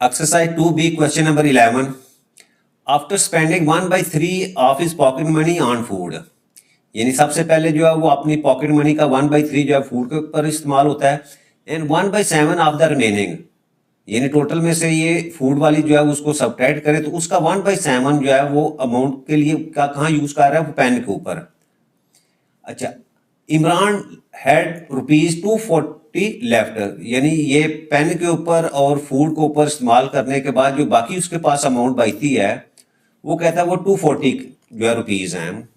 Exercise 2B, question number 11. After spending 1/3 of his pocket money on food, यानी सबसे पहले जो है वो अपनी पॉकेट मनी का 1/3 जो है फूड के ऊपर इस्तेमाल होता है, एंड 1/7 ऑफ द रिमेनिंग, यानी टोटल में से ये फूड वाली जो है उसको सब्ट्रैक्ट करें तो उसका 1/7 जो है वो अमाउंट के लिए कहाँ यूज कर रहा है, वो पेन के ऊपर। अच्छा, इमरान हैड ₹240 लेफ्ट, यानी ये पेन के ऊपर और फूड के ऊपर इस्तेमाल करने के बाद जो बाकी उसके पास अमाउंट बचती है वो कहता है वो 240 जो है रुपीज हैं।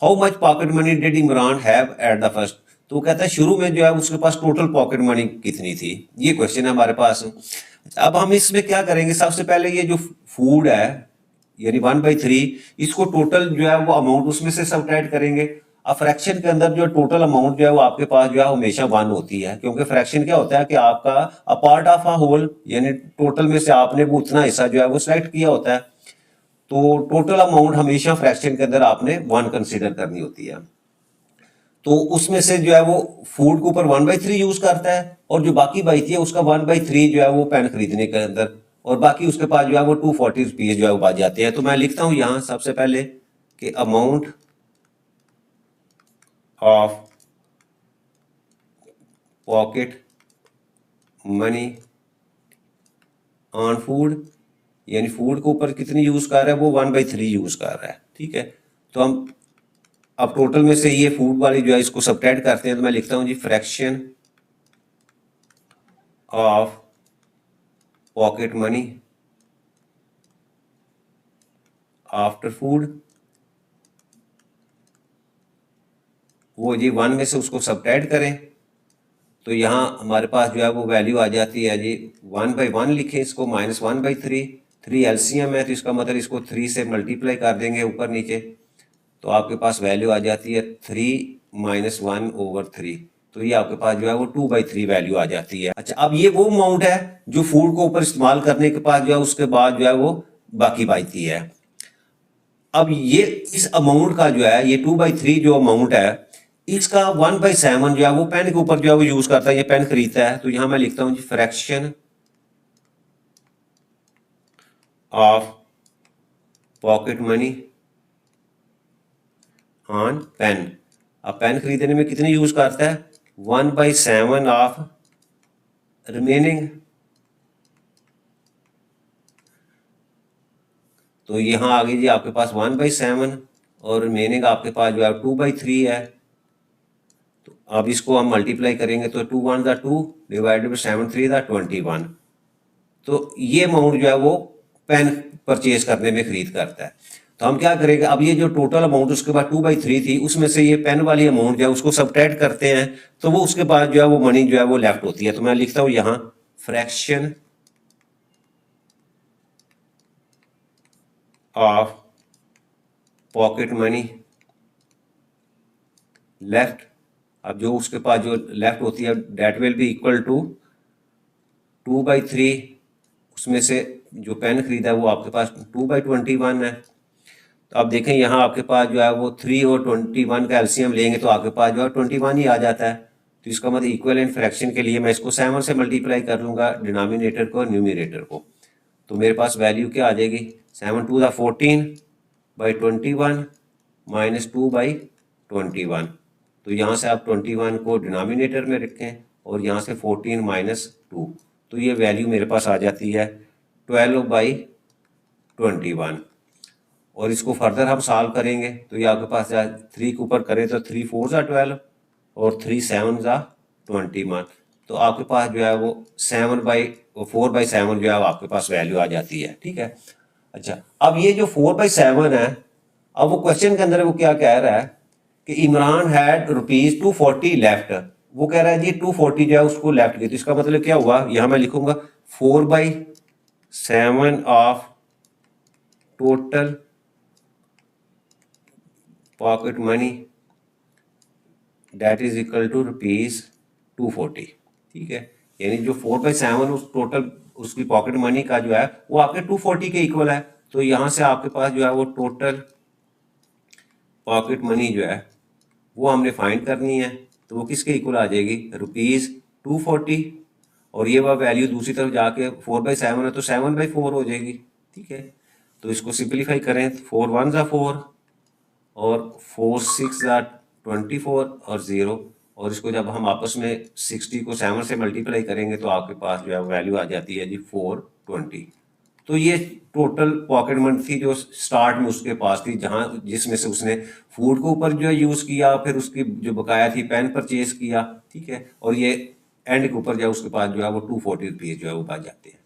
How much pocket money did Imran have at the first, तो वो कहता है शुरू में जो है उसके पास टोटल पॉकेट मनी कितनी थी, ये क्वेश्चन है हमारे पास। अब हम इसमें क्या करेंगे, सबसे पहले ये जो फूड है यानी 1/3, इसको टोटल जो है वो अमाउंट उसमें से सब्ट्रैक्ट करेंगे। अब फ्रैक्शन के अंदर जो टोटल अमाउंट जो है वो आपके पास जो है हमेशा 1 होती है, क्योंकि फ्रैक्शन क्या होता है कि आपका a part of a whole, यानी टोटल में से आपने वो उतना हिस्सा जो है वो सिलेक्ट किया होता है, तो टोटल अमाउंट हमेशा फ्रैक्शन के अंदर आपने 1 कंसीडर करनी होती है। तो उसमें से जो है वो फूड के ऊपर 1/3 यूज करता है, और जो बाकी बचती है उसका 1/3 जो है वो पेन खरीदने के अंदर, और बाकी उसके पास जो है वो 240 रुपीज जो है वो बच जाते हैं। तो मैं लिखता हूं यहां सबसे पहले कि amount of pocket money on food, यानी फूड के ऊपर कितनी यूज कर रहा है, वो 1/3 यूज कर रहा है। ठीक है, तो हम अब टोटल में से ये फूड वाली जो है इसको सब्ट्रैक्ट करते हैं, तो मैं लिखता हूं G fraction of pocket money after food, वो जी 1 में से उसको सब्ट्रैक्ट करें, तो यहाँ हमारे पास जो है वो वैल्यू आ जाती है जी 1/1 लिखें इसको, -1/3, 3 एलसीएम है तो इसका मतलब इसको 3 से मल्टीप्लाई कर देंगे ऊपर नीचे, तो आपके पास वैल्यू आ जाती है 3 - 1/3, तो ये आपके पास जो है वो 2/3 वैल्यू आ जाती है। अच्छा, अब ये वो अमाउंट है जो फूड को ऊपर इस्तेमाल करने के बाद जो है उसके बाद जो है वो बाकी बचती है। अब ये इस अमाउंट का जो है ये 2/3 जो अमाउंट है इसका 1/7 जो है वो पेन के ऊपर जो है वो यूज करता है, ये पेन खरीदता है, तो यहां मैं लिखता हूं fraction of pocket money on pen. अब पेन खरीदने में कितनी यूज करता है, 1/7 ऑफ रिमेनिंग, तो यहां आ गई जी आपके पास 1/7 और रिमेनिंग आपके पास जो है 2/3 है। तो अब इसको हम मल्टीप्लाई करेंगे तो 2 1 2 डिवाइडेड बाई 7 3 21, तो ये अमाउंट जो है वो पेन परचेज करने में खरीद करता है। तो हम क्या करेंगे, अब ये जो टोटल अमाउंट उसके बाद 2/3 थी उसमें से ये पेन वाली अमाउंट जो है उसको सब्ट्रैक्ट करते हैं, तो वो उसके बाद जो है वो मनी जो है वो लेफ्ट होती है। तो मैं लिखता हूं यहां fraction of pocket money left. अब जो उसके पास जो लेफ्ट होती है that will be equal to 2/3, उसमें से जो पेन खरीदा है वो आपके पास 2/21 है। तो अब देखें यहाँ आपके पास जो है वो 3 और 21 का एलसीएम लेंगे तो आपके पास जो है 21 ही आ जाता है। तो इसका मतलब इक्विवेलेंट फ्रैक्शन के लिए मैं इसको 7 से मल्टीप्लाई कर लूँगा, डिनोमिनेटर को और न्यूमिनेटर को, तो मेरे पास वैल्यू क्या आ जाएगी, 7 2 14/21 -2/21। तो यहाँ से आप 21 को डिनोमिनेटर में रखें और यहाँ से 14 -2, तो ये वैल्यू मेरे पास आ जाती है 12/21। और इसको फर्दर हम सॉल्व करेंगे तो ये आपके पास 3 के ऊपर करें तो 3 4 12 और 3 7 21, तो आपके पास जो है वो 4/7 जो है आपके पास वैल्यू आ जाती है। ठीक है, अच्छा, अब ये जो 4/7 है, अब वो क्वेश्चन के अंदर वो क्या कह रहा है कि इमरान हैड ₹240 लेफ्ट, वो कह रहा है जी 240 जो है उसको लेफ्ट किया, तो इसका मतलब क्या हुआ, यहां मैं लिखूंगा 4/7 of total pocket money that is equal to ₹240। ठीक है, यानी जो 4/7 उस टोटल उसकी पॉकेट मनी का जो है वो आपके 240 के इक्वल है। तो यहां से आपके पास जो है वो टोटल पॉकेट मनी जो है वो हमने फाइंड करनी है, तो वो किसके इक्वल आ जाएगी, ₹240 और ये वह वैल्यू दूसरी तरफ जाके 4/7 है तो 7/4 हो जाएगी। ठीक है, तो इसको सिंप्लीफाई करें, 4 1 ज़ा 4 और 4 6 ज़ा 24 और 0, और इसको जब हम आपस में 60 को 7 से मल्टीप्लाई करेंगे तो आपके पास जो है वैल्यू आ जाती है जी 420। तो ये टोटल पॉकेट मनी थी जो स्टार्ट में उसके पास थी, जहां जिसमें से उसने फूड के ऊपर जो है यूज किया, फिर उसकी जो बकाया थी पेन परचेज किया। ठीक है, और ये एंड के ऊपर जो है उसके पास जो है वो 240 रुपीज जो है वो बच जाते हैं।